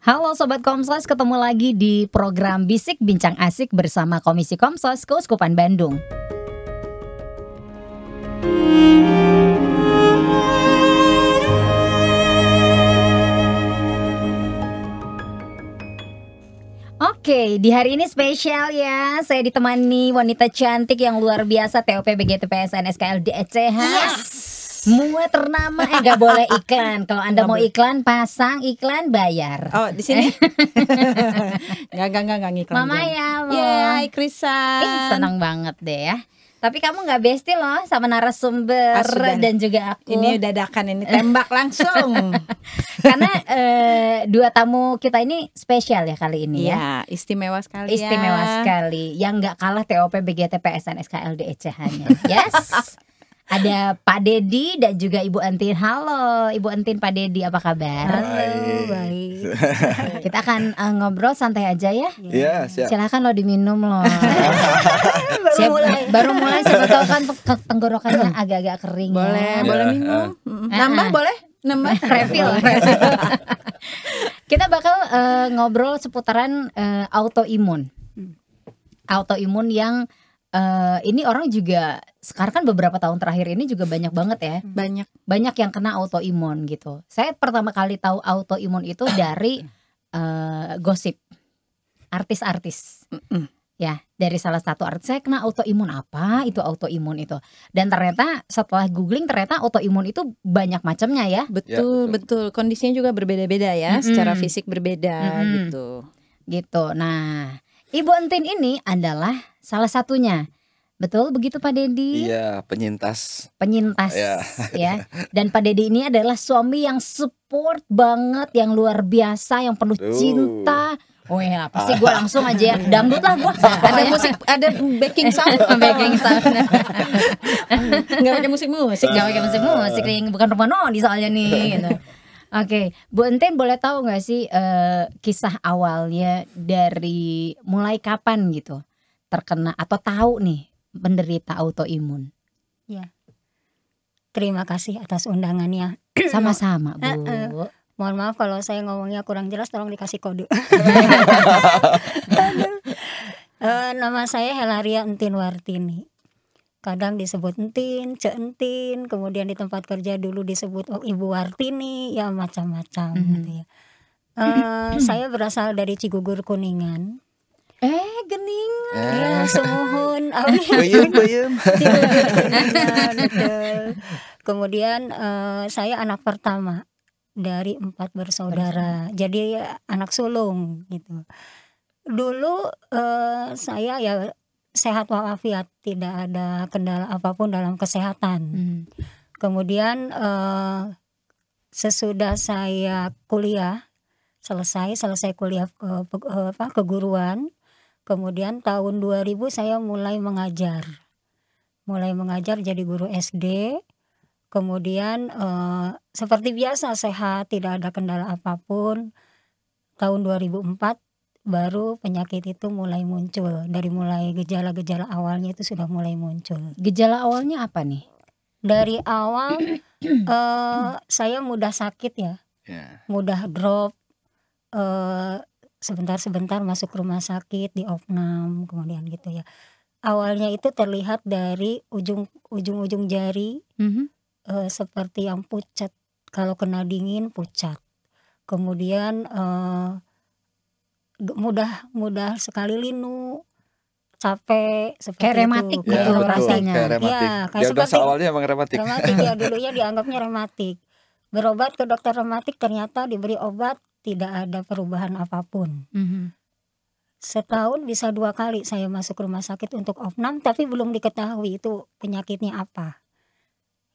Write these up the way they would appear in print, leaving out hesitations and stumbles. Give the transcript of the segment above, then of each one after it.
Halo Sobat Komsos, ketemu lagi di program Bisik Bincang Asik bersama Komisi Komsos Keuskupan Bandung. Oke, di hari ini spesial ya. Saya ditemani wanita cantik yang luar biasa, TOP BGT PSN SKLD ECH. Semua ternama, gak boleh iklan. Kalau Anda mau iklan, pasang iklan, bayar. Oh, di sini? Gak ngiklan. Mama ya, Hai Krisan. senang banget deh ya. Tapi kamu gak bestie loh sama narasumber dan juga aku. Ini dadakan, ini tembak langsung. Karena dua tamu kita ini spesial ya kali ini ya. Iya, istimewa sekali ya. Istimewa sekali. Yang gak kalah TOP BGT PSN SKLD ECH-nya. Yes. Ada Pak Dedi dan juga Ibu Entin. Halo Ibu Entin, Pak Dedi, apa kabar? Halo, baik. Kita akan ngobrol santai aja ya. Iya, siap. Silakan lo diminum loh. Baru mulai siapa tahu kan tenggorokannya agak-agak kering. Boleh, ya. boleh minum. Nambah boleh? Nambah Refill. Kita bakal ngobrol seputaran autoimun. Autoimun yang ini orang juga sekarang kan beberapa tahun terakhir ini juga banyak banget ya. Banyak yang kena autoimun gitu. Saya pertama kali tahu autoimun itu dari gosip artis-artis. Ya, dari salah satu artis, saya kena autoimun. Apa itu autoimun itu? Dan ternyata setelah googling ternyata autoimun itu banyak macamnya ya. Betul. Kondisinya juga berbeda-beda ya. Secara fisik berbeda gitu. Nah, Ibu Entin ini adalah salah satunya. Betul begitu Pak Dedi? Iya, penyintas ya. Dan Pak Dedi ini adalah suami yang support banget, yang luar biasa, yang penuh cinta. Oh ya, pasti gue langsung aja ya dangdut lah gue. Ada musik, ada backing sound. Gak pakai musik, bukan rumah Noni soalnya nih gitu. Oke, Bu Entin boleh tahu nggak sih kisah awalnya dari mulai kapan gitu terkena atau tahu nih menderita autoimun? Ya, terima kasih atas undangannya. Sama-sama Bu. Mohon maaf kalau saya ngomongnya kurang jelas, tolong dikasih kode. Nama saya Helaria Entin Wartini. Kadang disebut Entin, Cek Entin, kemudian di tempat kerja dulu disebut Ibu Wartini, ya macam-macam gitu ya. Saya berasal dari Cigugur Kuningan. Geningan. Ya, semuhun. Bayem. Cigugur Kuningan, betul. Kemudian saya anak pertama dari 4 bersaudara. Jadi anak sulung gitu. Dulu saya ya sehat walafiat, tidak ada kendala apapun dalam kesehatan. Kemudian sesudah saya kuliah selesai kuliah keguruan, kemudian tahun 2000 saya mulai mengajar jadi guru SD. Kemudian seperti biasa sehat, tidak ada kendala apapun. Tahun 2004 baru penyakit itu mulai muncul. Dari mulai gejala-gejala awalnya itu sudah mulai muncul. Gejala awalnya apa nih? Dari awal saya mudah sakit ya, mudah drop, sebentar-sebentar masuk rumah sakit di opnam, kemudian gitu ya. Awalnya itu terlihat dari ujung jari, seperti yang pucat, kalau kena dingin pucat. Kemudian mudah sekali linu, capek seperti kayak rematik itu. gitu rasanya. Ya, kayak seperti awalnya emang rematik. Ya, dulunya dianggapnya rematik. Berobat ke dokter rematik, ternyata diberi obat tidak ada perubahan apapun. Setahun bisa 2 kali saya masuk rumah sakit untuk opnam, tapi belum diketahui itu penyakitnya apa.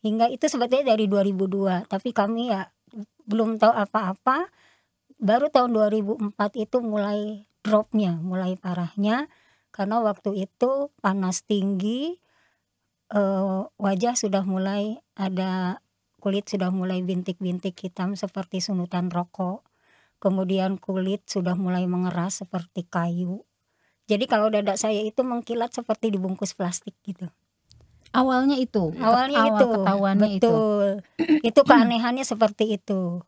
Hingga itu sebetulnya dari 2002, tapi kami ya belum tahu apa-apa. Baru tahun 2004 itu mulai dropnya, mulai parahnya. Karena waktu itu panas tinggi, wajah sudah mulai ada, kulit sudah mulai bintik-bintik hitam seperti sunutan rokok. Kemudian kulit sudah mulai mengeras seperti kayu. Jadi kalau dada saya itu mengkilat seperti dibungkus plastik gitu. Awalnya itu. Awal ketahuannya itu. Betul. Itu keanehannya seperti itu.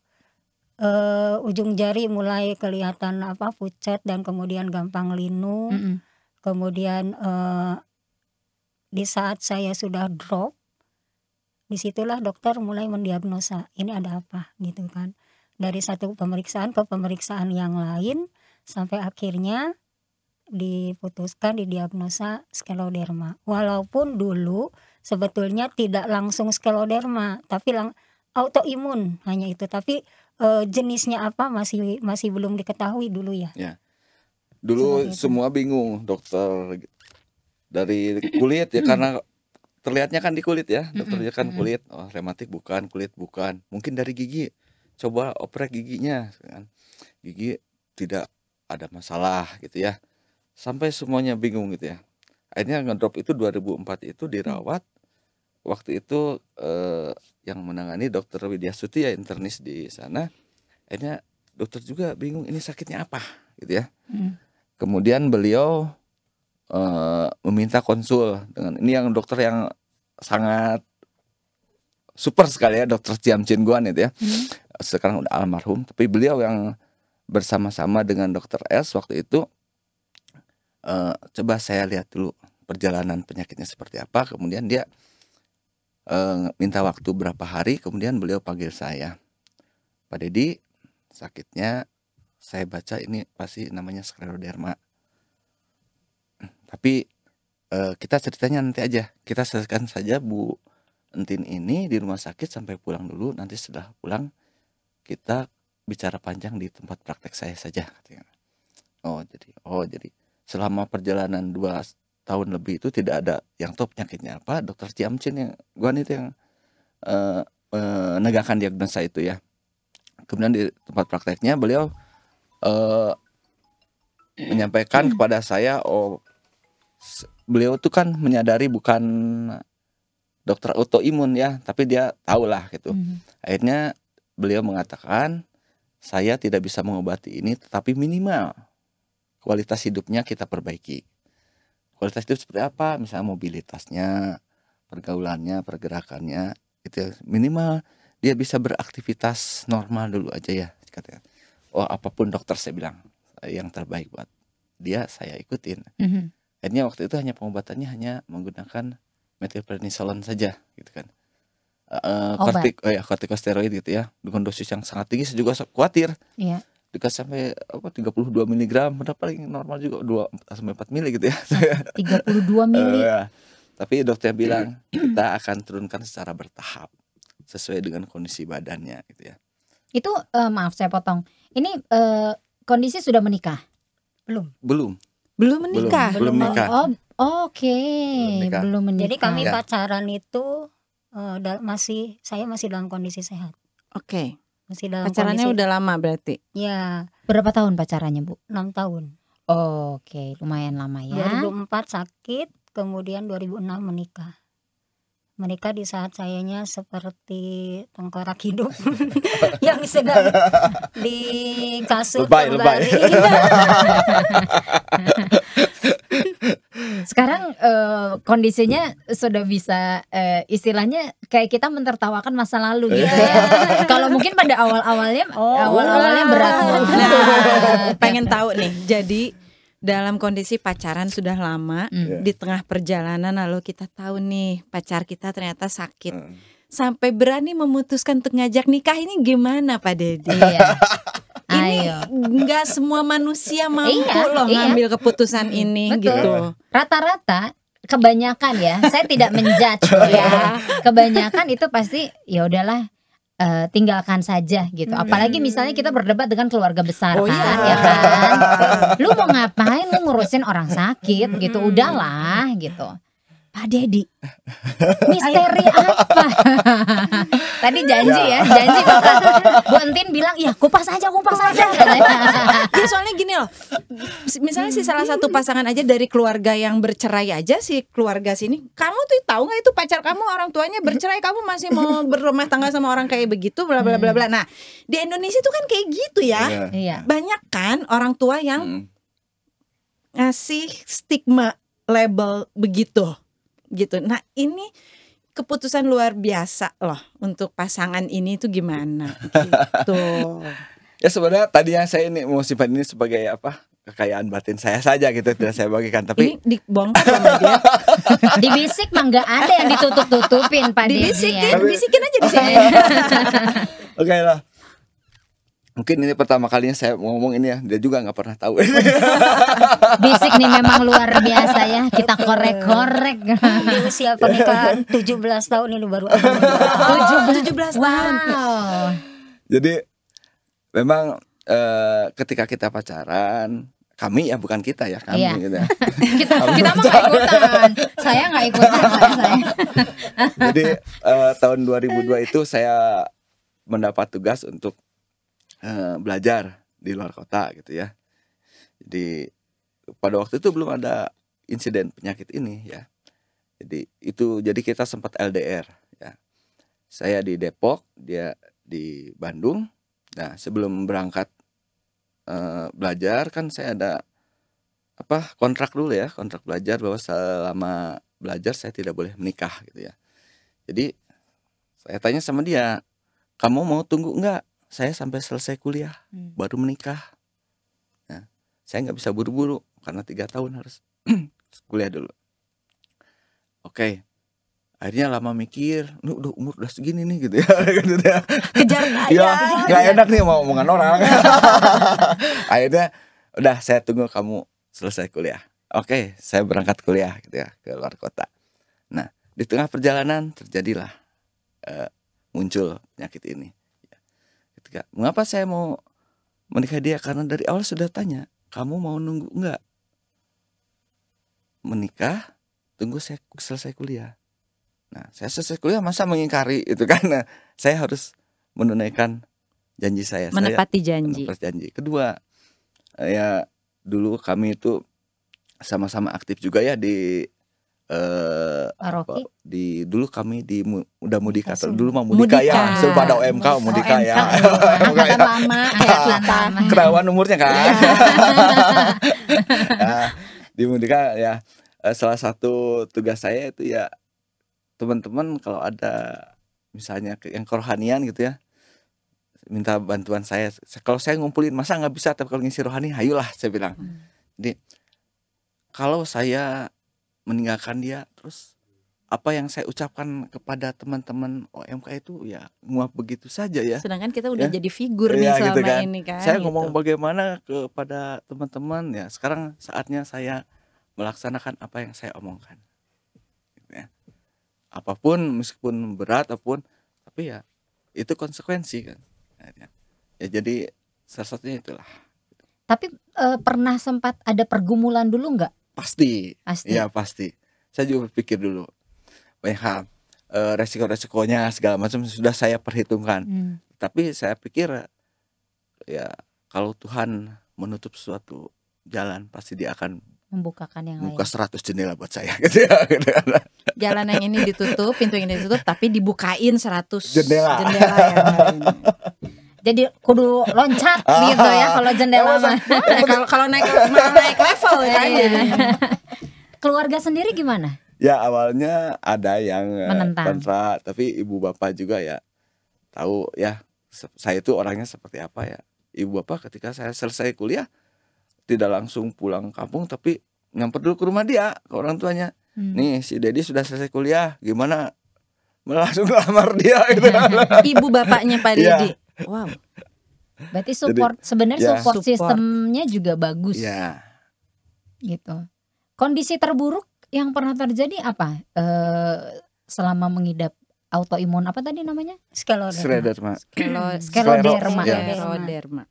ujung jari mulai kelihatan pucat dan kemudian gampang linu. Kemudian di saat saya sudah drop, disitulah dokter mulai mendiagnosa ini ada apa gitu kan. Dari satu pemeriksaan ke pemeriksaan yang lain sampai akhirnya diputuskan didiagnosa skleroderma. Walaupun dulu sebetulnya tidak langsung skleroderma, tapi autoimun hanya itu. Tapi jenisnya apa masih belum diketahui dulu ya. Dulu semua bingung dokter dari kulit ya karena terlihatnya kan di kulit ya, dokternya kan kulit, oh rematik bukan, kulit bukan, mungkin dari gigi, coba oprek giginya kan, gigi tidak ada masalah gitu ya, sampai semuanya bingung gitu ya. Akhirnya ngedrop itu 2004 itu dirawat. Waktu itu yang menangani dokter Widya Suti ya, internis di sana. Akhirnya dokter juga bingung ini sakitnya apa gitu ya. Kemudian beliau meminta konsul dengan ini yang dokter yang sangat super sekali ya, dokter Ciam Chin Guan itu ya. Sekarang udah almarhum, tapi beliau yang bersama-sama dengan dokter S waktu itu coba saya lihat dulu perjalanan penyakitnya seperti apa. Kemudian dia minta waktu berapa hari, kemudian beliau panggil saya, Pak Dedi, sakitnya saya baca ini pasti namanya skleroderma, tapi kita ceritanya nanti aja, kita selesaikan saja Bu Entin ini di rumah sakit sampai pulang dulu, nanti setelah pulang kita bicara panjang di tempat praktek saya saja katanya. Oh jadi selama perjalanan 2 tahun lebih itu tidak ada yang tahu penyakitnya apa. Dokter Ciam Chin yang Guan itu yang menegakkan diagnosa itu ya. Kemudian di tempat prakteknya beliau menyampaikan kepada saya, beliau itu kan menyadari bukan dokter autoimun ya, tapi dia tahulah gitu. Akhirnya beliau mengatakan, saya tidak bisa mengobati ini, tetapi minimal kualitas hidupnya kita perbaiki. Kualitas hidup seperti apa? Misalnya mobilitasnya, pergaulannya, pergerakannya, itu minimal dia bisa beraktivitas normal dulu aja ya, katanya. Oh apapun dokter, saya bilang yang terbaik buat dia saya ikutin. Akhirnya waktu itu hanya pengobatannya hanya menggunakan methylprednisolone saja gitu kan. Kortikosteroid gitu ya, dengan dosis yang sangat tinggi. Saya juga khawatir. Iya. Dikasih sampai 32 mg, padahal paling normal juga 2 sampai 4 mili gitu ya. 32 mili. Tapi dokter bilang kita akan turunkan secara bertahap sesuai dengan kondisi badannya gitu ya. Itu maaf saya potong. Ini kondisi sudah menikah? Belum menikah. Belum menikah. Oke. Belum menikah. Jadi kami pacaran itu saya masih dalam kondisi sehat. Oke. Masih dalam pacarannya kondisi, udah lama berarti? Ya. Berapa tahun pacarannya Bu? 6 tahun. Oke, lumayan lama ya. 2004 sakit, kemudian 2006 menikah. Menikah di saat sayanya seperti tengkorak hidup yang sedang dikasut kembali. Sekarang kondisinya sudah bisa istilahnya kayak kita mentertawakan masa lalu gitu ya. Kalau mungkin pada awalnya berat. Pengen tahu nih. Jadi dalam kondisi pacaran sudah lama, di tengah perjalanan lalu kita tahu nih pacar kita ternyata sakit. Sampai berani memutuskan untuk ngajak nikah, ini gimana Pak Dedi? Ini nggak semua manusia mampu ngambil keputusan ini. Betul. Gitu. Rata-rata kebanyakan ya, saya tidak menjudge ya. Kebanyakan itu pasti ya udahlah, tinggalkan saja gitu. Apalagi misalnya kita berdebat dengan keluarga besar ya kan. Lu mau ngapain, lu ngurusin orang sakit gitu. Udahlah gitu. Pak Dedi, misteri apa? Tadi janji bakal Bu Entin bilang ya kupas aja. Ya soalnya gini loh, misalnya si salah satu pasangan aja dari keluarga yang bercerai aja, si keluarga sini, kamu tuh tahu nggak itu pacar kamu orang tuanya bercerai, kamu masih mau berumah tangga sama orang kayak begitu, bla bla bla bla. Nah di Indonesia tuh kan kayak gitu ya, banyak kan orang tua yang ngasih stigma label begitu. Gitu. Nah ini keputusan luar biasa loh untuk pasangan ini tuh gimana gitu. Ya sebenarnya tadinya saya ini mau simpan ini sebagai apa, kekayaan batin saya saja gitu, tidak saya bagikan. Tapi Ini dibongkar sama dia. Dibisik mah nggak ada yang ditutup-tutupin Pak Dedi ya. Bisikin aja di sini. oke lah. Mungkin ini pertama kalinya saya ngomong ini ya, dia juga nggak pernah tahu. Bisik nih memang luar biasa ya, kita korek-korek. Di usia pernikahan 17 tahun ini baru ada. 17 tahun. Wow. Jadi memang ketika kita pacaran, kami ya bukan kita ya, kami Iya. gitu ya. kita mah nggak ikutan. Saya nggak ikutan. Saya. Jadi tahun 2002 itu saya mendapat tugas untuk belajar di luar kota gitu ya. Jadi pada waktu itu belum ada insiden penyakit ini ya. Jadi kita sempat LDR ya. Saya di Depok, dia di Bandung. Nah, sebelum berangkat belajar kan saya ada kontrak dulu ya, kontrak belajar bahwa selama belajar saya tidak boleh menikah gitu ya. Jadi saya tanya sama dia, kamu mau tunggu enggak? Saya sampai selesai kuliah baru menikah. Nah, saya nggak bisa buru-buru karena 3 tahun harus kuliah dulu. Oke. Akhirnya lama mikir, ini udah umur udah segini nih gitu ya. Kejar kaya. Ya, nggak enak nih mau omongan orang. Akhirnya udah saya tunggu kamu selesai kuliah. Oke, saya berangkat kuliah gitu ya ke luar kota. Nah, di tengah perjalanan terjadilah muncul penyakit ini. Mengapa saya mau menikah dia? Karena dari awal sudah tanya, kamu mau nunggu enggak? Menikah, tunggu saya selesai kuliah. Nah, saya selesai kuliah masa mengingkari itu kan? Nah, saya harus menunaikan janji saya. Menepati janji. Menepati janji. Kedua, ya dulu kami itu sama-sama aktif juga ya di Paroki. Dulu kami di Muda Mudika, Mudika dulu mah Mudika ya, Mudika. sebelum ada OMK Mudika ya. Angkatan lama, angkatan lama. Ketahuan umurnya kan. Nah, di Mudika ya, salah satu tugas saya itu ya teman-teman kalau ada misalnya yang kerohanian gitu ya, minta bantuan saya. Kalau saya ngumpulin masa nggak bisa, tapi kalau ngisi rohani, hayulah saya bilang. Jadi kalau saya meninggalkan dia, terus apa yang saya ucapkan kepada teman-teman OMK itu ya nguap begitu saja ya. Sedangkan kita udah Ya. jadi figur nih Ya, selama gitu kan. ini kan. Saya gitu. ngomong bagaimana kepada teman-teman ya. Sekarang saatnya saya melaksanakan apa yang saya omongkan. Gitu ya. Apapun meskipun berat apapun, tapi ya itu konsekuensi kan. Ya jadi salah satunya itulah. Tapi pernah sempat ada pergumulan dulu nggak? Pasti. Pasti. Iya pasti. Saya juga berpikir dulu banyak hal, resiko-resikonya segala macam sudah saya perhitungkan. Tapi saya pikir ya kalau Tuhan menutup suatu jalan pasti dia akan Membukakan yang lain. buka 100 jendela buat saya gitu ya. Jalan yang ini ditutup, pintu yang ini ditutup, tapi dibukain 100 Jendela. yang lain. Jadi kudu loncat gitu ya kalau jendela mah. Kalau naik level ya. Keluarga sendiri gimana? Ya awalnya ada yang Menentang. kontra, tapi ibu bapak juga ya tahu ya saya itu orangnya seperti apa ya. Ibu bapak ketika saya selesai kuliah tidak langsung pulang kampung, tapi nyamper dulu ke rumah dia, ke orang tuanya. Nih si Dedi sudah selesai kuliah, gimana? Langsung lamar dia gitu. Ibu bapaknya Pak Iya. Dedi. Wow. Berarti support sebenarnya ya. support Support. sistemnya juga bagus. Ya. Gitu. Kondisi terburuk yang pernah terjadi apa? Selama mengidap autoimun apa tadi namanya? Scleroderma. Scleroderma. Ya. Scleroderma.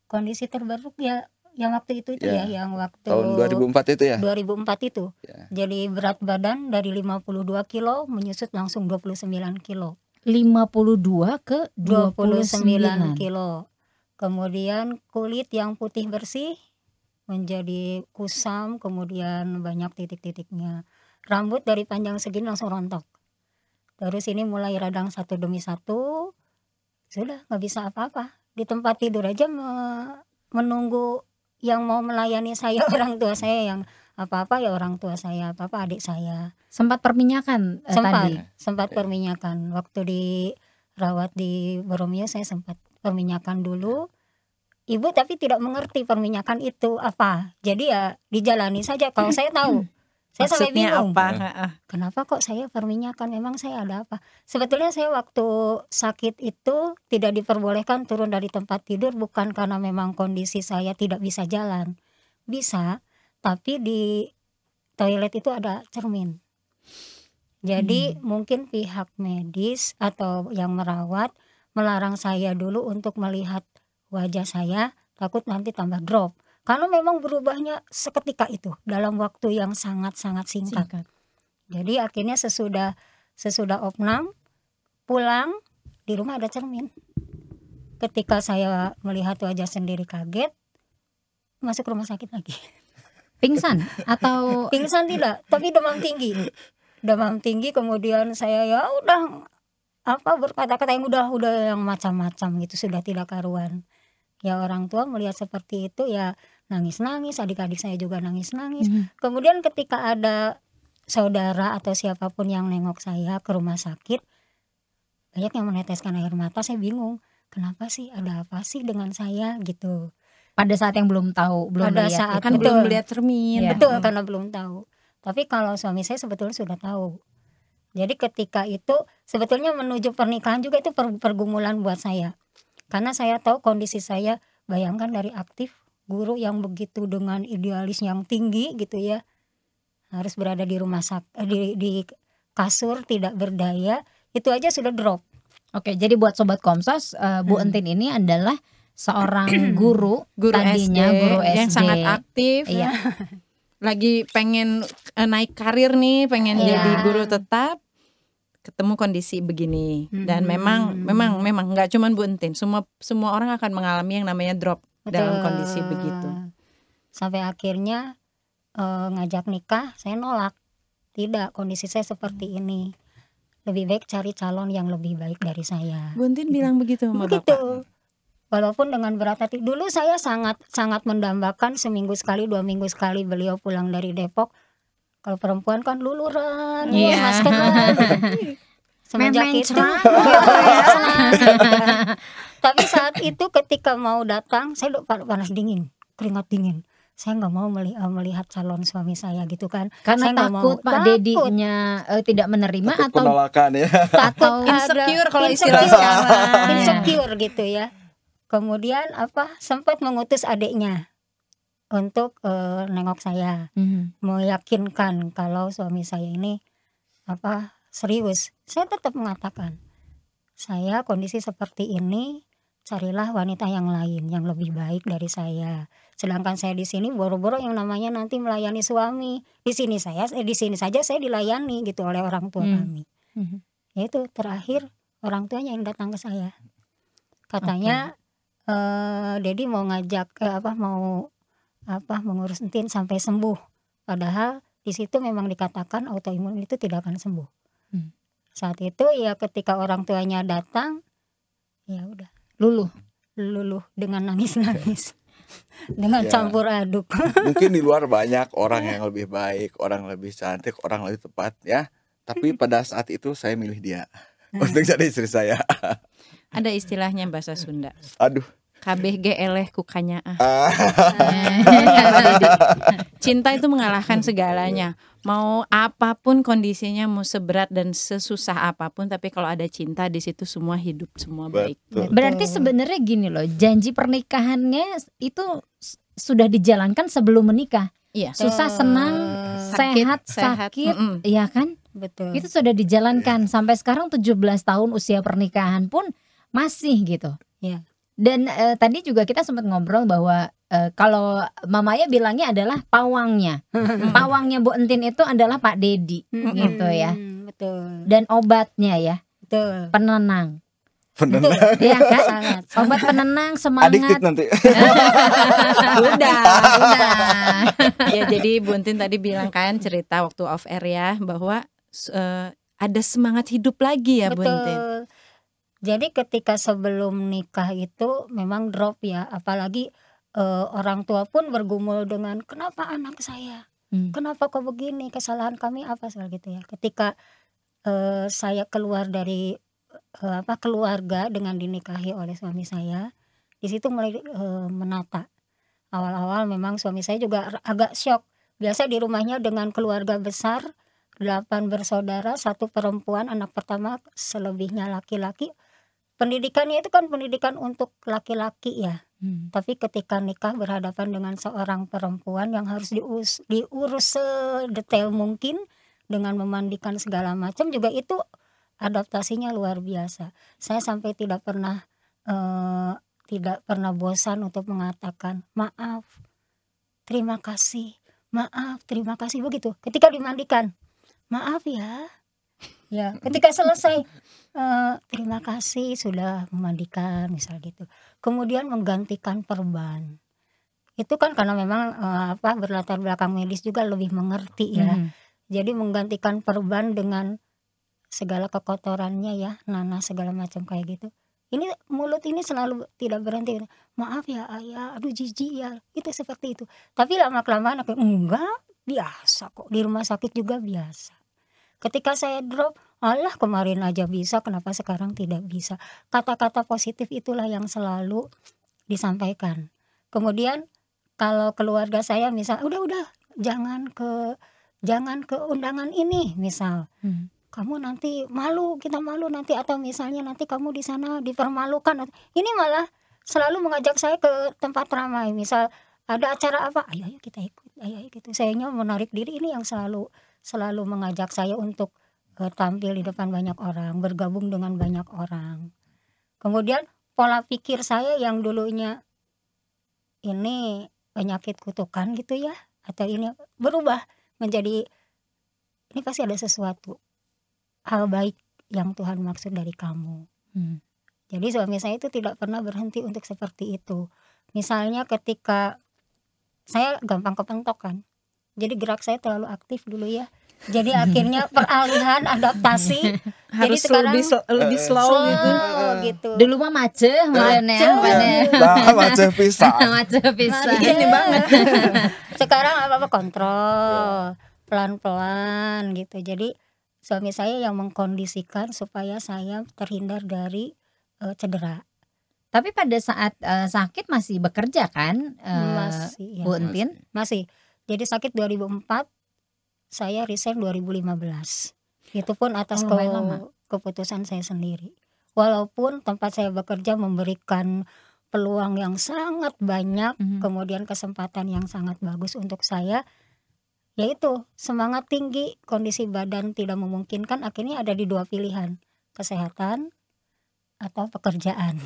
Kondisi terburuk ya yang waktu itu Ya. ya, yang waktu Tahun 2004 itu ya. 2004 itu. Ya. Jadi berat badan dari 52 kilo menyusut langsung 29 kilo. 52 ke 29 kilo. Kemudian kulit yang putih bersih menjadi kusam, kemudian banyak titik-titiknya. Rambut dari panjang segini langsung rontok. Terus ini mulai radang satu demi satu. Sudah nggak bisa apa-apa. Di tempat tidur aja menunggu yang mau melayani saya, orang tua saya, yang apa-apa ya orang tua saya, apa-apa adik saya. Sempat perminyakan tadi. Sempat perminyakan. Waktu dirawat di Boromio saya sempat perminyakan dulu. ibu tapi tidak mengerti perminyakan itu apa. Jadi ya dijalani saja. Kalau saya tahu, saya sampai Maksudnya bingung. apa? Kenapa kok saya perminyakan? Memang saya ada apa? Sebetulnya saya waktu sakit itu tidak diperbolehkan turun dari tempat tidur bukan karena memang kondisi saya tidak bisa jalan. Bisa, tapi di toilet itu ada cermin. Jadi mungkin pihak medis atau yang merawat melarang saya dulu untuk melihat wajah saya, takut nanti tambah drop. Karena memang berubahnya seketika itu dalam waktu yang sangat-sangat singkat. Jadi akhirnya sesudah opnam pulang, di rumah ada cermin. Ketika saya melihat wajah sendiri kaget, masuk rumah sakit lagi. Pingsan atau Pingsan tidak, tapi demam tinggi. Kemudian saya ya udah berkata-kata yang udah yang macam-macam gitu, sudah tidak karuan. Ya orang tua melihat seperti itu ya nangis-nangis, adik-adik saya juga nangis-nangis. Kemudian ketika ada saudara atau siapapun yang nengok saya ke rumah sakit, banyak yang meneteskan air mata. Saya bingung, kenapa sih, ada apa sih dengan saya gitu. pada saat yang belum tahu, belum Pada lihat saat itu. Kan belum lihat cermin. Iya. Betul, karena belum tahu. Tapi kalau suami saya sebetulnya sudah tahu. Jadi ketika itu sebetulnya menuju pernikahan juga itu pergumulan buat saya. Karena saya tahu kondisi saya, bayangkan dari aktif guru yang begitu dengan idealis yang tinggi gitu ya, harus berada di rumah di kasur tidak berdaya, itu aja sudah drop. Oke, jadi buat sobat Komsos, Bu Entin ini adalah seorang guru tadinya SD, guru SD yang sangat aktif. Iya. Lagi pengen naik karir nih, pengen Iya. jadi guru tetap, ketemu kondisi begini. Dan memang nggak cuman Bu Entin, semua orang akan mengalami yang namanya drop dalam kondisi begitu. Sampai akhirnya ngajak nikah, saya nolak. Tidak, kondisi saya seperti ini. Lebih baik cari calon yang lebih baik dari saya. Bu Entin bilang begitu sama Bapak. Begitu. Walaupun dengan berat hati. Dulu saya sangat mendambakan seminggu sekali, 2 minggu sekali beliau pulang dari Depok. Kalau perempuan kan luluran, Iya. maskeran. Semenjak Memeng itu cerah. Tapi saat itu ketika mau datang, saya udah panas dingin, keringat dingin. Saya nggak mau melihat calon suami saya gitu kan. Karena Saya nggak takut mau. Pak Takut. Dedinya tidak menerima Takut atau penolakan ya. Takut Insecure ada kalau istilah insecure. sekarang. Insecure gitu ya. Kemudian sempat mengutus adiknya untuk nengok saya, meyakinkan kalau suami saya ini serius. Saya tetap mengatakan, saya kondisi seperti ini, carilah wanita yang lain yang lebih baik dari saya. Sedangkan saya di sini boro-boro yang namanya nanti melayani suami. Di sini saja saya dilayani gitu oleh orang tua kami. Yaitu terakhir orang tuanya yang datang ke saya. Katanya Dedi mau ngajak mengurus Entin sampai sembuh. Padahal di situ memang dikatakan autoimun itu tidak akan sembuh. Saat itu ya ketika orang tuanya datang, ya udah luluh dengan nangis-nangis. Dengan Ya. campur aduk. Mungkin di luar banyak orang yang lebih baik, orang lebih cantik, orang lebih tepat ya. Tapi pada saat itu saya milih dia untuk jadi istri saya. Ada istilahnya bahasa Sunda. Aduh. KBG eleh kukanya Cinta itu mengalahkan segalanya. Mau apapun kondisinya, mau seberat dan sesusah apapun, tapi kalau ada cinta di situ semua hidup, semua baik. Betul. berarti sebenarnya gini loh, janji pernikahannya itu sudah dijalankan sebelum menikah. Iya. Susah, senang, sehat, sakit, ya kan? Betul. Itu sudah dijalankan sampai sekarang 17 tahun usia pernikahan pun masih gitu. Ya. Dan tadi juga kita sempat ngobrol bahwa kalau Mamaya bilangnya adalah pawangnya. Pawangnya Bu Entin itu adalah Pak Dedi gitu ya. Betul. Dan obatnya ya, Betul. penenang. Penenang. Iya kan? Sangat. Obat penenang, semangat. Addicted nanti. Udah. Udah. Ya jadi Bu Entin tadi bilang kan cerita waktu off air ya bahwa ada semangat hidup lagi ya Bu Entin. Betul. Jadi ketika sebelum nikah itu memang drop ya, apalagi orang tua pun bergumul dengan kenapa anak saya, kenapa kok begini, kesalahan kami apa segala gitu ya. Ketika saya keluar dari keluarga dengan dinikahi oleh suami saya, Di situ mulai menata. Awal-awal memang suami saya juga agak syok. Biasa di rumahnya dengan keluarga besar, 8 bersaudara, 1 perempuan, anak pertama, selebihnya laki-laki. Pendidikannya itu kan pendidikan untuk laki-laki ya. Tapi ketika nikah berhadapan dengan seorang perempuan yang harus diurus sedetail mungkin dengan memandikan segala macam, juga itu adaptasinya luar biasa. Saya sampai tidak pernah bosan untuk mengatakan maaf, terima kasih, maaf, terima kasih, begitu. Ketika dimandikan, maaf ya, ya. Ketika selesai, terima kasih sudah memandikan, misal gitu. Kemudian menggantikan perban. Itu kan karena memang berlatar belakang medis juga lebih mengerti ya. Jadi menggantikan perban dengan segala kekotorannya ya, nanah segala macam kayak gitu. Ini mulut ini selalu tidak berhenti. Maaf ya ayah, aduh jijik ya. Itu seperti itu. Tapi lama-kelamaan aku enggak, biasa kok. Di rumah sakit juga biasa. Ketika saya drop, alah kemarin aja bisa, kenapa sekarang tidak bisa. Kata-kata positif itulah yang selalu disampaikan. Kemudian kalau keluarga saya misal, udah jangan ke undangan ini misal. Kamu nanti malu, kita malu nanti, atau misalnya nanti kamu di sana dipermalukan. Ini malah selalu mengajak saya ke tempat ramai. Misal ada acara apa, ayo kita ikut, ayo gitu. Sayanya menarik diri, ini yang selalu mengajak saya untuk tampil di depan banyak orang, bergabung dengan banyak orang. Kemudian pola pikir saya yang dulunya ini penyakit kutukan gitu ya, atau ini berubah menjadi ini pasti ada sesuatu hal baik yang Tuhan maksud dari kamu. Jadi suami saya itu tidak pernah berhenti untuk seperti itu. Misalnya ketika saya gampang kepentok kan, jadi gerak saya terlalu aktif dulu ya. Jadi akhirnya peralihan adaptasi harus jadi sekarang lebih slow gitu. Dulu mah macet macet pisah. Macet pisah. Ini banget. Sekarang apa kontrol, pelan-pelan gitu. Jadi suami saya yang mengkondisikan supaya saya terhindar dari cedera. Tapi pada saat sakit masih bekerja kan, Masih ya. Bu Entin? Masih. Jadi sakit 2004, saya resign 2015. Itu pun atas keputusan saya sendiri. Walaupun tempat saya bekerja memberikan peluang yang sangat banyak, kemudian kesempatan yang sangat bagus untuk saya, yaitu semangat tinggi, kondisi badan tidak memungkinkan, akhirnya ada di 2 pilihan, kesehatan atau pekerjaan.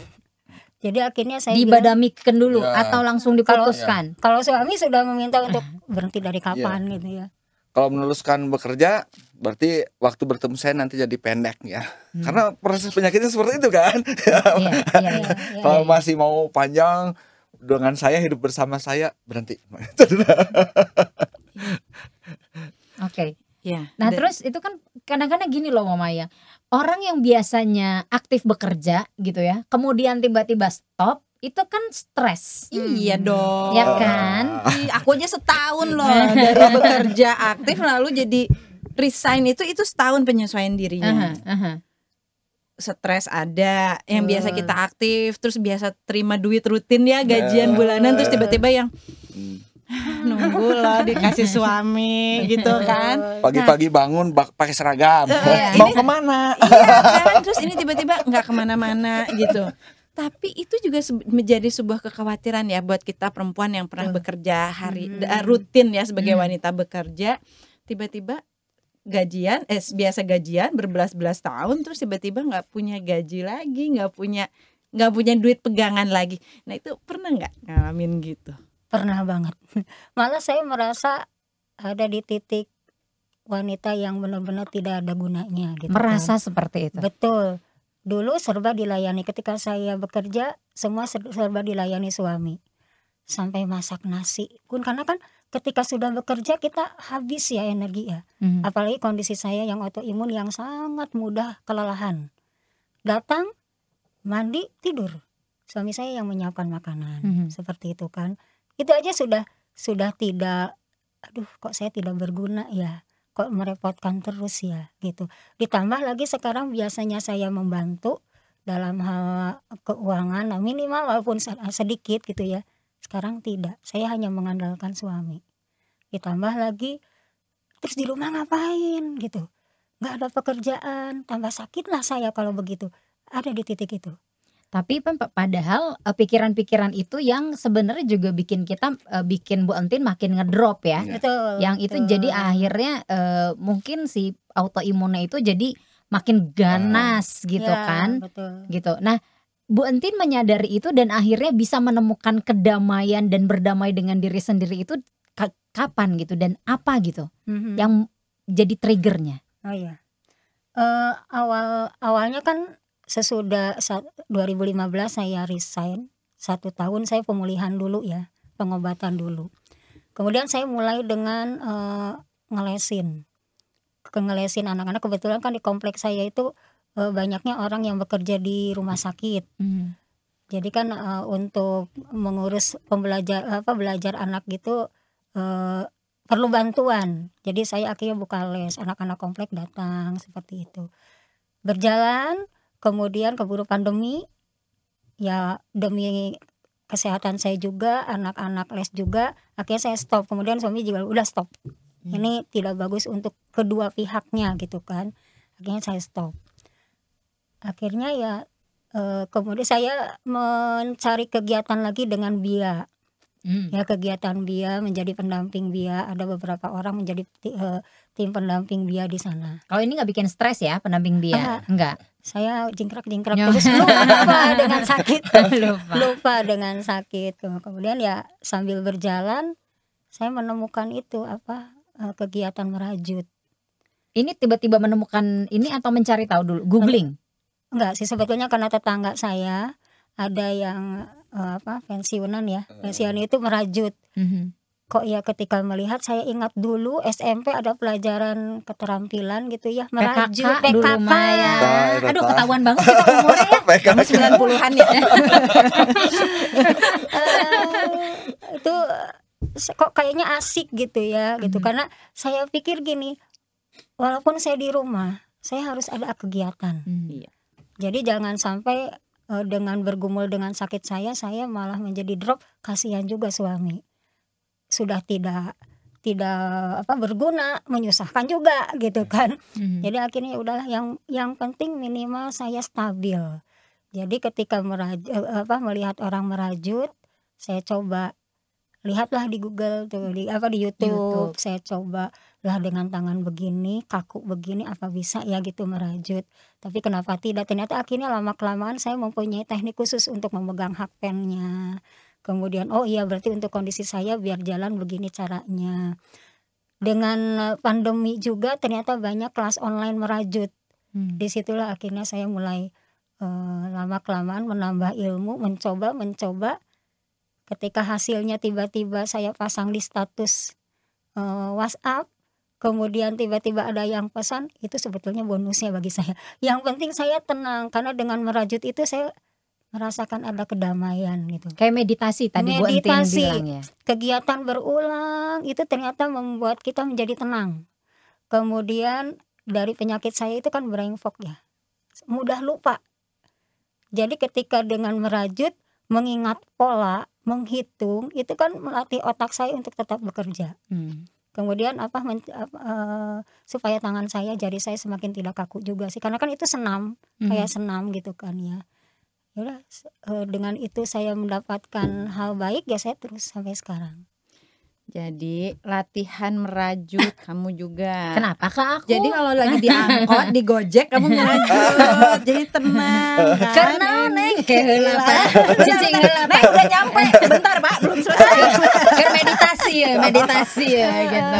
Jadi akhirnya saya dibadamikan dulu atau langsung diputuskan. Kalau suami sudah meminta untuk berhenti dari kapan gitu ya. Kalau meneruskan bekerja, berarti waktu bertemu saya nanti jadi pendek ya. Karena proses penyakitnya seperti itu kan. Kalau masih mau panjang, dengan saya hidup bersama saya, berhenti. Oke. Nah terus itu kan kadang-kadang gini loh Mama ya. Orang yang biasanya aktif bekerja gitu ya, kemudian tiba-tiba stop, itu kan stres. Iya dong. Ya kan? Aku aja setahun loh dari bekerja aktif lalu jadi resign, itu setahun penyesuaian dirinya. Stres ada, yang biasa kita aktif terus biasa terima duit rutin ya, gajian bulanan, terus tiba-tiba yang nunggu loh dikasih suami gitu kan. Pagi-pagi bangun pakai seragam. Mau kemana? Iya kan, terus ini tiba-tiba nggak kemana-mana gitu. Tapi itu juga menjadi sebuah kekhawatiran ya buat kita perempuan yang pernah bekerja rutin ya sebagai wanita bekerja, tiba-tiba gajian biasa gajian berbelas-belas tahun terus tiba-tiba nggak punya gaji lagi, nggak punya duit pegangan lagi. Nah itu pernah nggak ngalamin gitu? Pernah banget. Malah saya merasa ada di titik wanita yang benar-benar tidak ada gunanya gitu. Merasa seperti itu. Betul. Dulu serba dilayani, ketika saya bekerja semua serba dilayani suami. Sampai masak nasi pun, karena kan ketika sudah bekerja kita habis ya energi ya. Apalagi kondisi saya yang autoimun yang sangat mudah kelelahan. Datang, mandi, tidur. Suami saya yang menyiapkan makanan. Seperti itu kan. Itu aja sudah tidak, aduh kok saya tidak berguna ya. Kok merepotkan terus ya gitu. Ditambah lagi sekarang biasanya saya membantu, dalam hal keuangan, nah minimal walaupun sedikit gitu ya. Sekarang tidak, saya hanya mengandalkan suami. Ditambah lagi terus di rumah ngapain gitu, nggak ada pekerjaan, tambah sakitlah saya kalau begitu, ada di titik itu. Tapi padahal pikiran-pikiran itu yang sebenarnya juga bikin kita bikin Bu Entin makin ngedrop ya. Betul. Yang itu jadi akhirnya mungkin si autoimunnya itu jadi makin ganas gitu Ya, kan. betul. Gitu. Nah, Bu Entin menyadari itu dan akhirnya bisa menemukan kedamaian dan berdamai dengan diri sendiri itu kapan gitu dan apa gitu yang jadi triggernya? Oh iya. Awalnya kan sesudah 2015 saya resign, 1 tahun saya pemulihan dulu ya, pengobatan dulu. Kemudian saya mulai dengan ngelesin anak-anak. Kebetulan kan di kompleks saya itu banyaknya orang yang bekerja di rumah sakit. Jadi kan untuk mengurus belajar anak gitu perlu bantuan. Jadi saya akhirnya buka les, anak-anak komplek datang seperti itu. Berjalan, kemudian keburu pandemi, ya demi kesehatan saya juga, anak-anak les juga, akhirnya saya stop. Kemudian suami juga udah stop. Ini tidak bagus untuk kedua pihaknya gitu kan. Akhirnya saya stop. Akhirnya ya kemudian saya mencari kegiatan lagi dengan BIA. Ya kegiatan BIA, menjadi pendamping BIA, ada beberapa orang menjadi tim pendamping BIA di sana. Kalau ini nggak bikin stres ya pendamping BIA? Enggak. Saya jingkrak terus lupa dengan sakit. lupa dengan sakit. Kemudian ya sambil berjalan saya menemukan itu kegiatan merajut. Ini tiba-tiba menemukan ini atau mencari tahu dulu, googling? Enggak sih, sebetulnya karena tetangga saya ada yang pensiunan ya, pensiun itu merajut. Kok ya ketika melihat saya ingat dulu SMP ada pelajaran keterampilan gitu ya, merajut PKK. Aduh ketahuan banget kita umurnya ya. Kamu 90-an ya. Itu kok kayaknya asik gitu ya gitu, karena saya pikir gini, walaupun saya di rumah saya harus ada kegiatan. Jadi jangan sampai dengan bergumul dengan sakit saya malah menjadi drop, kasihan juga suami. Sudah tidak berguna, menyusahkan juga gitu kan. Jadi akhirnya udahlah, yang penting minimal saya stabil. Jadi ketika melihat orang merajut, saya coba lihatlah di Google tuh, di YouTube. Saya coba lah dengan tangan begini, kaku begini, apa bisa ya gitu merajut. Tapi kenapa tidak, ternyata akhirnya lama kelamaan saya mempunyai teknik khusus untuk memegang hakpennya. Kemudian oh iya berarti untuk kondisi saya biar jalan begini caranya. Dengan pandemi juga ternyata banyak kelas online merajut. Disitulah akhirnya saya mulai lama kelamaan menambah ilmu, mencoba. Ketika hasilnya tiba-tiba saya pasang di status WhatsApp, kemudian tiba-tiba ada yang pesan, itu sebetulnya bonusnya bagi saya. Yang penting saya tenang, karena dengan merajut itu saya merasakan ada kedamaian gitu. Kayak meditasi tadi Bu Entin bilang ya. Kegiatan berulang itu ternyata membuat kita menjadi tenang. Kemudian dari penyakit saya itu kan brain fog ya, mudah lupa. Jadi ketika dengan merajut, mengingat pola, menghitung, itu kan melatih otak saya untuk tetap bekerja. Kemudian supaya tangan saya, jari saya semakin tidak kaku juga sih, karena kan itu senam, kayak senam gitu kan ya. Yaudah, dengan itu saya mendapatkan hal baik ya, saya terus sampai sekarang. Jadi latihan merajut kamu juga. Kenapa Kak aku? Jadi kalau lagi di angkot, di Gojek kamu merajut. Jadi tenang kan. Karena neng kehelapa. Cicing helapa. Neng udah nyampe. Bentar Pak, belum selesai. Kan meditasi ya gitu.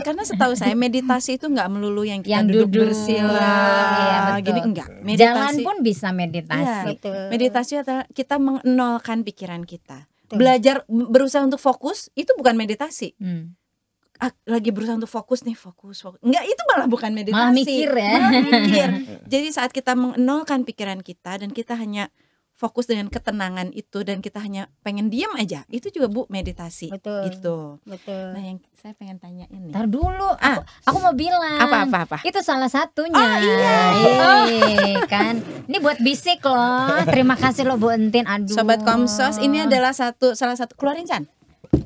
Karena setahu saya meditasi itu nggak melulu yang kita Yang duduk duduk. bersila. Iya, betul. Gini enggak. Jalan pun bisa meditasi. Iya, meditasi adalah kita mengenolkan pikiran kita. Belajar berusaha untuk fokus itu bukan meditasi. Lagi berusaha untuk fokus. Enggak, itu malah bukan meditasi. Malah mikir ya. Malah mikir. Jadi saat kita mengenolkan pikiran kita dan kita hanya fokus dengan ketenangan itu dan kita hanya pengen diam aja, itu juga Bu meditasi. Betul. Gitu. Betul. Nah yang saya pengen tanya ini. Ntar dulu, aku mau bilang. Apa? Itu salah satunya. Oh, iya. Kan. Ini buat bisik loh. Terima kasih loh Bu Entin. Aduh. Sobat Komsos, ini adalah salah satu keluarin Chan.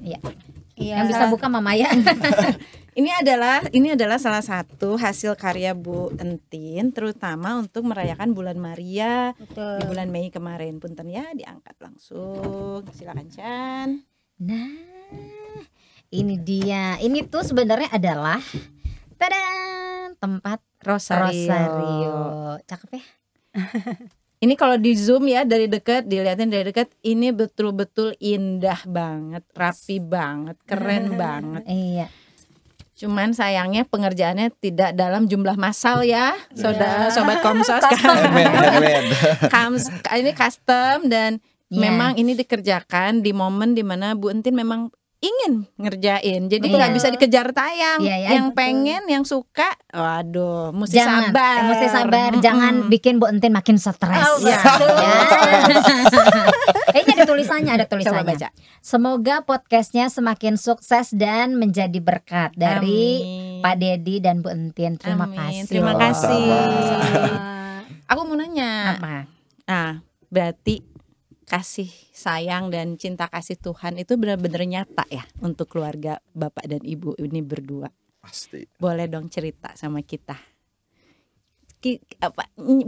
Iya. Iya. Yang bisa buka Mama ya. Ini adalah salah satu hasil karya Bu Entin, terutama untuk merayakan bulan Maria. Betul. Di bulan Mei kemarin. Punten ya, diangkat langsung. Silakan Chan. Nah, ini dia. Ini tuh sebenarnya adalah tempat Rosario. Cakep ya? Ini kalau di zoom ya dari dekat, dilihatin dari dekat, ini betul-betul indah banget, rapi banget, keren banget. Iya. Cuman sayangnya pengerjaannya tidak dalam jumlah massal ya, sobat Komsos. Ini custom dan memang ini dikerjakan di momen dimana Bu Entin memang ingin ngerjain, jadi nggak bisa dikejar tayang. Yang pengen, yang suka, waduh, mesti sabar. Jangan bikin Bu Entin makin stres. Ini ada tulisannya. Coba baca. Semoga podcastnya semakin sukses dan menjadi berkat dari Pak Dedi dan Bu Entin. Terima kasih. Terima kasih. Aku mau nanya. Apa? Nah, berarti kasih sayang dan cinta kasih Tuhan itu benar-benar nyata ya untuk keluarga Bapak dan Ibu ini berdua. Pasti. Boleh dong cerita sama kita.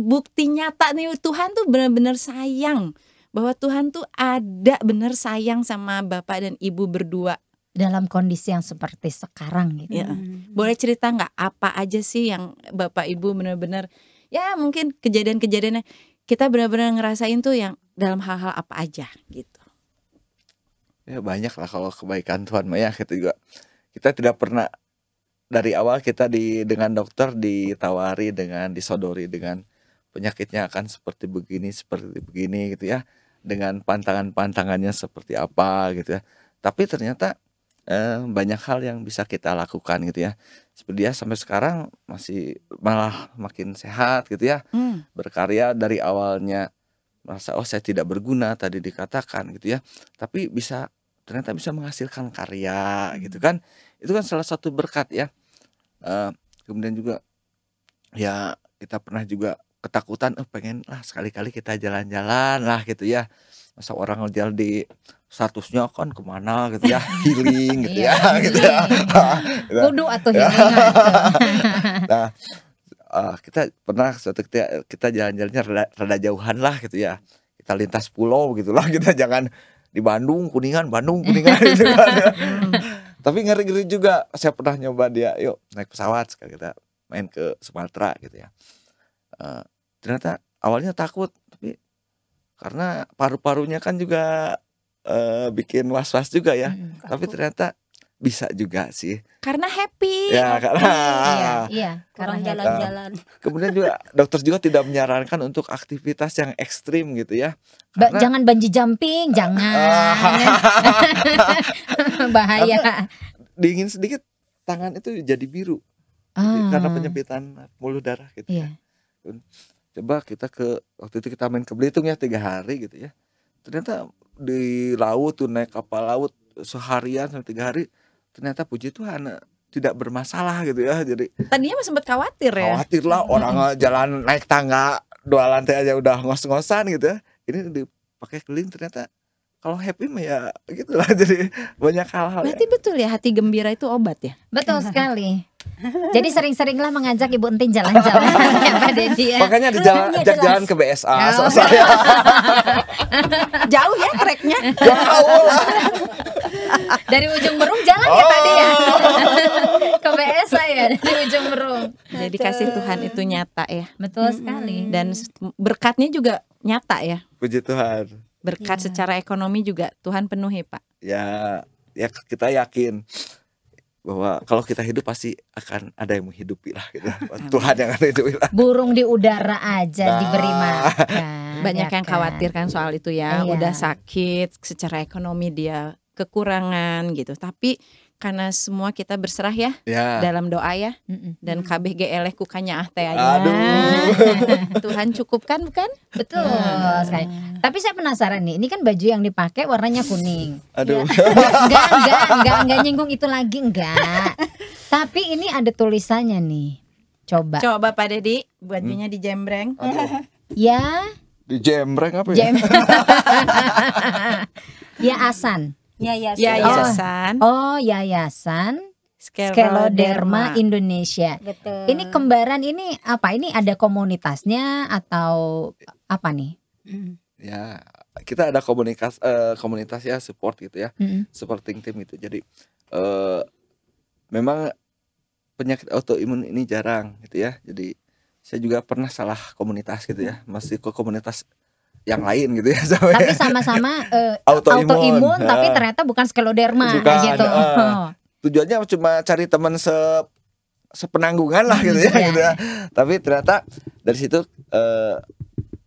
Bukti nyata nih Tuhan tuh benar-benar sayang. Bahwa Tuhan tuh ada, benar sayang sama Bapak dan Ibu berdua. Dalam kondisi yang seperti sekarang gitu. Ya. Boleh cerita nggak apa aja sih yang Bapak Ibu benar-benar, ya mungkin kejadian-kejadiannya kita benar-benar ngerasain tuh yang dalam hal-hal apa aja gitu. Ya banyak lah kalau kebaikan Tuhan Maya kita tidak pernah dari awal kita dengan dokter ditawari dengan disodori dengan penyakitnya akan seperti begini gitu ya, dengan pantangannya seperti apa gitu ya. Tapi ternyata banyak hal yang bisa kita lakukan gitu ya. Seperti dia sampai sekarang masih malah makin sehat gitu ya. Berkarya dari awalnya merasa saya tidak berguna tadi dikatakan gitu ya. Tapi ternyata bisa menghasilkan karya gitu kan. Itu kan salah satu berkat ya. Kemudian juga ya kita pernah juga ketakutan, pengen lah sekali-kali kita jalan-jalan lah gitu ya. Masa orang jalan di statusnya kan kemana gitu ya, healing gitu ya, gitu ya. Kudu atau healing. Nah, kita pernah suatu kita jalan-jalannya rada jauhan lah gitu ya. Kita lintas pulau gitulah, kita jangan di Bandung Kuningan gitu kan. Tapi ngeri-ngeri juga. Saya pernah nyoba dia, yuk naik pesawat sekali kita main ke Sumatera gitu ya. Ternyata awalnya takut, tapi karena paru-parunya kan juga bikin was-was juga ya. Tapi ternyata bisa juga sih. Karena happy. Ya, karena karena jalan-jalan. Kemudian juga dokter juga tidak menyarankan untuk aktivitas yang ekstrim gitu ya. Jangan bungee jumping, jangan. Bahaya. Dingin sedikit tangan itu jadi biru. Karena penyempitan pembuluh darah gitu ya. Coba waktu itu kita main ke Belitung ya 3 hari gitu ya. Ternyata di laut tuh naik kapal laut seharian sampai 3 hari, ternyata puji Tuhan tidak bermasalah gitu ya. Jadi tadinya sempat khawatir ya. Khawatir lah, orang jalan naik tangga 2 lantai aja udah ngos-ngosan gitu ya. Ini dipakai keliling ternyata kalau happy mah ya gitulah. Jadi banyak hal-hal. Berarti betul ya, hati gembira itu obat ya. Betul sekali. Jadi sering-seringlah mengajak Ibu Entin jalan-jalan ya Pak Dedi ya. Makanya jalan ke BSA saya. Jauh ya treknya. Jauh lah. Dari ujung Berung jalan ya tadi ya. Ke BSA ya dari ujung Berung. Jadi kasih Tuhan itu nyata ya. Betul sekali. Dan berkatnya juga nyata ya. Puji Tuhan. Berkat secara ekonomi juga Tuhan penuhi Pak. Ya kita yakin bahwa kalau kita hidup pasti akan ada yang menghidupi lah gitu. Tuhan yang akan hidupi lah. Burung di udara aja diberi makan. Banyak yang khawatir kan soal itu ya. Udah sakit, secara ekonomi dia kekurangan gitu. Tapi karena semua kita berserah ya, dalam doa ya. Dan KBG eleh kukanya teh aja. Tuhan cukupkan bukan? Betul sekali. Tapi saya penasaran nih, ini kan baju yang dipakai warnanya kuning. Aduh. Enggak nyinggung itu lagi, enggak. Tapi ini ada tulisannya nih. Coba Pak Dedi, bajunya dijembreng. Ya. Dijembreng apa ya? Yayasan. Yayasan. Oh, Yayasan Skeloderma Indonesia. Betul. Ini kembaran ini apa? Ini ada komunitasnya atau apa nih? Ya, kita ada komunitas ya, support gitu ya. Supporting team itu. Jadi memang penyakit autoimun ini jarang gitu ya. Jadi saya juga pernah salah komunitas gitu ya. Masih ke komunitas yang lain gitu ya. Tapi sama-sama autoimun tapi ternyata bukan Skeloderma gitu. Tujuannya cuma cari teman sepenanggungan lah gitu ya, gitu ya. Tapi ternyata dari situ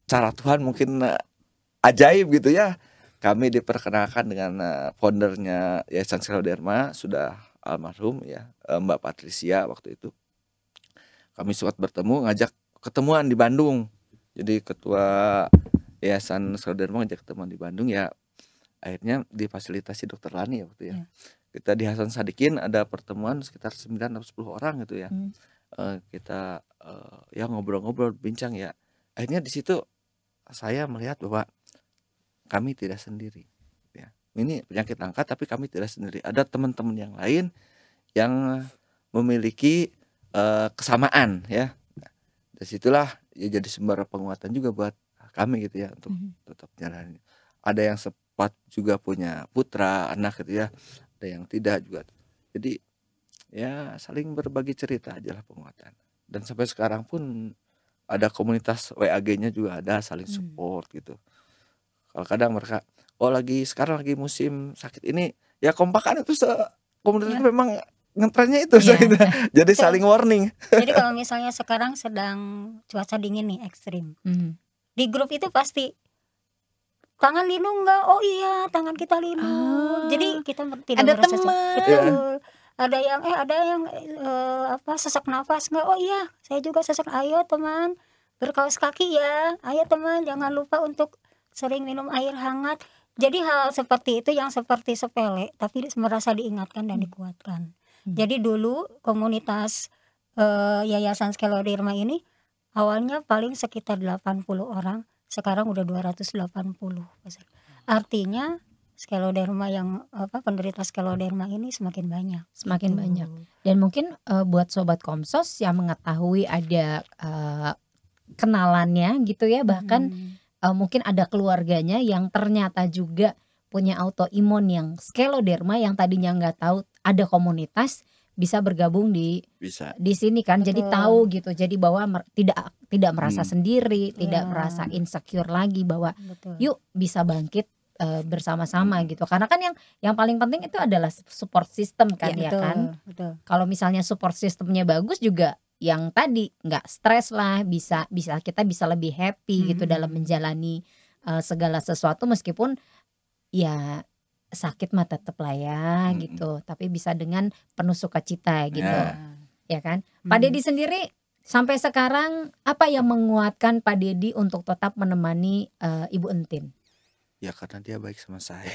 cara Tuhan mungkin ajaib gitu ya. Kami diperkenalkan dengan foundernya Yayasan Skeloderma, sudah almarhum ya, Mbak Patricia waktu itu. Kami sempat bertemu, ngajak ketemuan di Bandung. Jadi ketua Yayasan Skeloderma ngajak ketemuan di Bandung ya. Akhirnya difasilitasi Dokter Lani ya waktu ya. Kita di Hasan Sadikin ada pertemuan sekitar 9 atau 10 orang gitu ya. Kita ya ngobrol-ngobrol, bincang ya. Akhirnya di situ saya melihat bahwa kami tidak sendiri ya. Ini penyakit langka tapi kami tidak sendiri. Ada teman-teman yang lain yang memiliki kesamaan ya. Dari situlah ya jadi sumber penguatan juga buat kami gitu ya untuk tetap jalan. Ada yang sempat juga punya putra, anak gitu ya. Ada yang tidak juga. Jadi ya saling berbagi cerita aja lah penguatan. Dan sampai sekarang pun ada komunitas WAG-nya juga ada, saling support gitu. Kalau kadang mereka sekarang lagi musim sakit ini ya kompakan itu komunitas memang ngetrennya itu jadi saling warning. Jadi kalau misalnya sekarang sedang cuaca dingin nih ekstrim, di grup itu pasti tangan linu enggak? Oh iya, tangan kita linu. Jadi kita tidak ada merasa teman. betul. Ada yang sesak nafas enggak? Oh iya, saya juga sesak. Ayo teman, berkaos kaki ya. Ayo teman, jangan lupa untuk sering minum air hangat. Jadi hal seperti itu yang seperti sepele tapi merasa diingatkan dan dikuatkan. Jadi dulu komunitas Yayasan Skeloderma ini awalnya paling sekitar 80 orang, sekarang udah 280. Artinya Skeloderma yang penderita Skeloderma ini semakin banyak. Banyak. Dan mungkin buat sobat Komsos yang mengetahui ada kenalannya gitu ya, bahkan mungkin ada keluarganya yang ternyata juga punya autoimun yang Skeloderma yang tadinya nggak tahu ada komunitas, bisa bergabung di sini kan. Betul. Jadi tahu gitu. Jadi bahwa tidak merasa sendiri, tidak merasa insecure lagi bahwa yuk bisa bangkit bersama-sama gitu. Karena kan yang paling penting itu adalah support system kan ya betul, kan. Betul. Kalau misalnya support systemnya bagus juga yang tadi nggak stres lah, kita bisa lebih happy gitu dalam menjalani segala sesuatu, meskipun ya sakit mah tetap lah ya gitu, tapi bisa dengan penuh sukacita gitu ya kan. Pak Dedi sendiri sampai sekarang apa yang menguatkan Pak Dedi untuk tetap menemani Ibu Entin? Ya karena dia baik sama saya.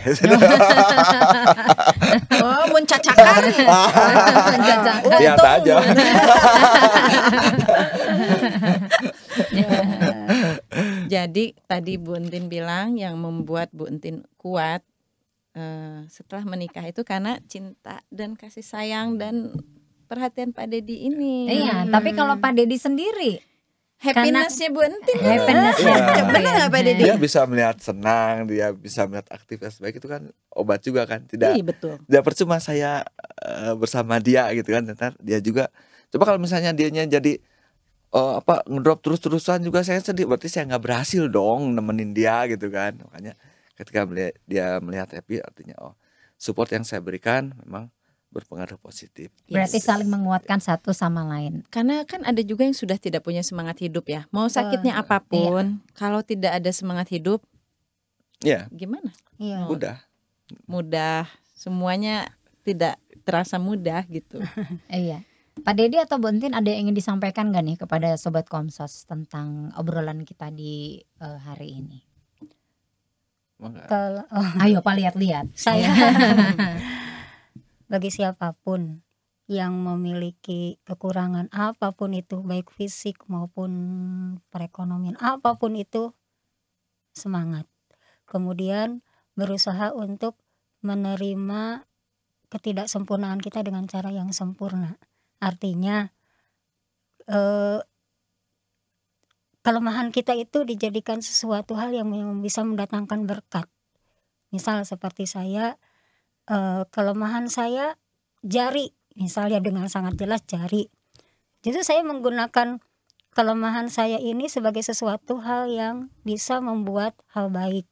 Oh, mencacakan. Lihat aja. Jadi tadi Bu Entin bilang yang membuat Bu Entin kuat setelah menikah itu karena cinta dan kasih sayang dan perhatian Pak Dedi ini. Iya, tapi kalau Pak Dedi sendiri happiness-nya Bu Entin. Happiness-nya. Benar nggak Pak Dedi? Dia bisa melihat senang, dia bisa melihat aktivitas baik, itu kan obat juga kan. Tidak. Iya betul. Tidak percuma saya bersama dia gitu kan. Ntar dia juga. Coba kalau misalnya dianya jadi ngedrop terus-terusan juga saya sedih. Berarti saya nggak berhasil dong nemenin dia gitu kan. Makanya ketika dia melihat happy, artinya support yang saya berikan memang berpengaruh positif. Berarti saling menguatkan satu sama lain. Karena kan ada juga yang sudah tidak punya semangat hidup ya. Mau sakitnya apapun, kalau tidak ada semangat hidup, ya gimana? Iya. Mudah semuanya tidak terasa mudah gitu. Iya. Pak Dedi atau Bu Entin ada yang ingin disampaikan gak nih kepada Sobat Komsos tentang obrolan kita di hari ini? Kalau Ayo Pak lihat-lihat. saya bagi siapapun yang memiliki kekurangan apapun itu, baik fisik maupun perekonomian, apapun itu, semangat. Kemudian berusaha untuk menerima ketidaksempurnaan kita dengan cara yang sempurna. Artinya kelemahan kita itu dijadikan sesuatu hal yang bisa mendatangkan berkat. Misal seperti saya, kelemahan saya jari, misalnya dengan sangat jelas jari. Justru saya menggunakan kelemahan saya ini sebagai sesuatu hal yang bisa membuat hal baik.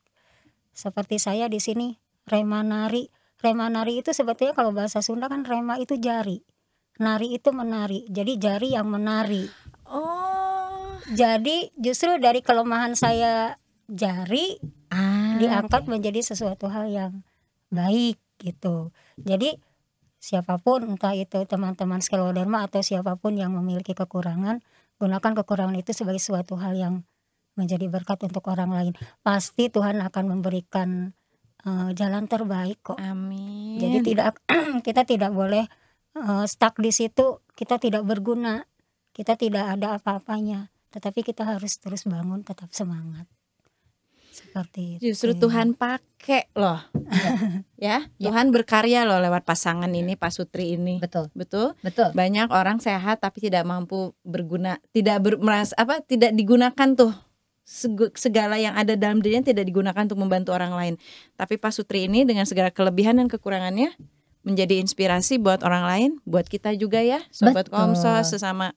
Seperti saya di sini rema nari. Rema nari itu sebetulnya kalau bahasa Sunda kan rema itu jari. Nari itu menari. Jadi jari yang menari. Oh. Jadi justru dari kelemahan saya jari diangkat menjadi sesuatu hal yang baik gitu. Jadi siapapun, entah itu teman-teman Skeloderma atau siapapun yang memiliki kekurangan, gunakan kekurangan itu sebagai suatu hal yang menjadi berkat untuk orang lain. Pasti Tuhan akan memberikan jalan terbaik kok. Amin. Jadi kita tidak boleh stuck di situ, kita tidak berguna, kita tidak ada apa-apanya. Tetapi kita harus terus bangun, tetap semangat. Seperti itu. Justru Tuhan pakai loh. Ya, Tuhan berkarya loh lewat pasangan ini, Pak Sutri ini. Betul. Betul. Betul. Banyak orang sehat tapi tidak mampu berguna, tidak digunakan tuh segala yang ada dalam dirinya tidak digunakan untuk membantu orang lain. Tapi Pak Sutri ini dengan segala kelebihan dan kekurangannya menjadi inspirasi buat orang lain, buat kita juga ya, Sobat Komsos, sesama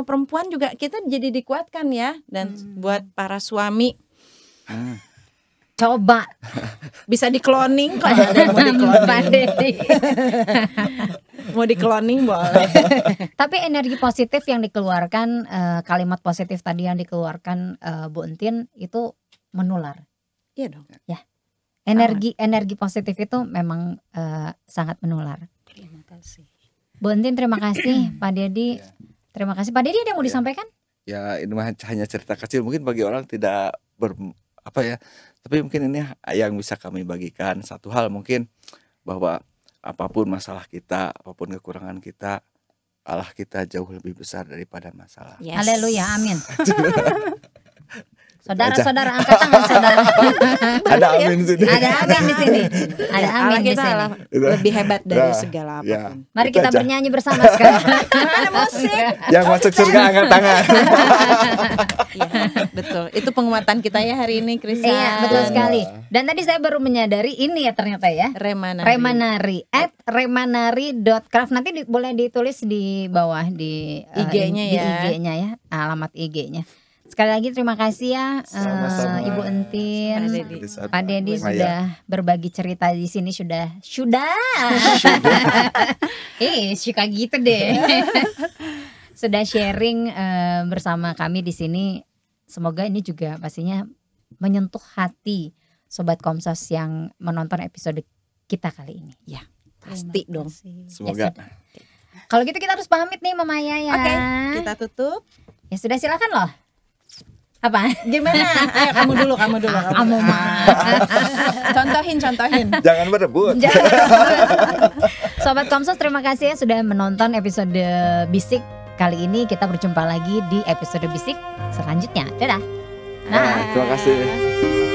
perempuan juga kita jadi dikuatkan ya. Dan buat para suami Coba bisa di-cloning kalau ada yang mau di-cloning. Mau di-cloning boleh. Tapi energi positif yang dikeluarkan, kalimat positif tadi yang dikeluarkan Bu Entin itu menular. Iya dong. Ya. Energi positif itu memang sangat menular. Terima kasih. Bu Entin terima kasih, Pak Dedi. Terima kasih. Pak Dedi ada yang mau disampaikan? Ya ini hanya cerita kecil, mungkin bagi orang tidak tapi mungkin ini yang bisa kami bagikan. Satu hal mungkin bahwa apapun masalah kita, apapun kekurangan kita, Allah kita jauh lebih besar daripada masalah. Yes. Haleluya, amin. Saudara-saudara angkat tangan saudara. Ada amin di sini. Ada amin di sini. Ada amin di kita sini. lebih hebat dari segala Ya. apapun. Mari Itu kita aja. bernyanyi bersama sekarang. Ada musik. Yang masuk surga angkat tangan. Iya, betul. Itu penguatan kita ya hari ini, Krisa. Iya, betul sekali. Dan tadi saya baru menyadari ini ya ternyata ya. Remanari. Remanari @remanari.craft. Nanti boleh ditulis di bawah di IG-nya di ya. IG-nya ya, alamat IG-nya. Sekali lagi terima kasih ya Sama-sama. Ibu Entin, Pak Dedi. Pak Dedi Maya. sudah berbagi cerita di sini sudah. Suka gitu deh. Sudah sharing bersama kami di sini. Semoga ini juga pastinya menyentuh hati Sobat Komsos yang menonton episode kita kali ini. Ya, pasti dong. Semoga. Kalau gitu kita harus pamit nih Mama Maya ya. Oke, kita tutup. Ya sudah silakan loh. Apa? Gimana? Ayo kamu dulu. Kamu mah. Contohin. Jangan berebut. Sobat Komsos terima kasih ya sudah menonton episode Bisik. Kali ini kita berjumpa lagi di episode Bisik selanjutnya. Dadah. Terima kasih.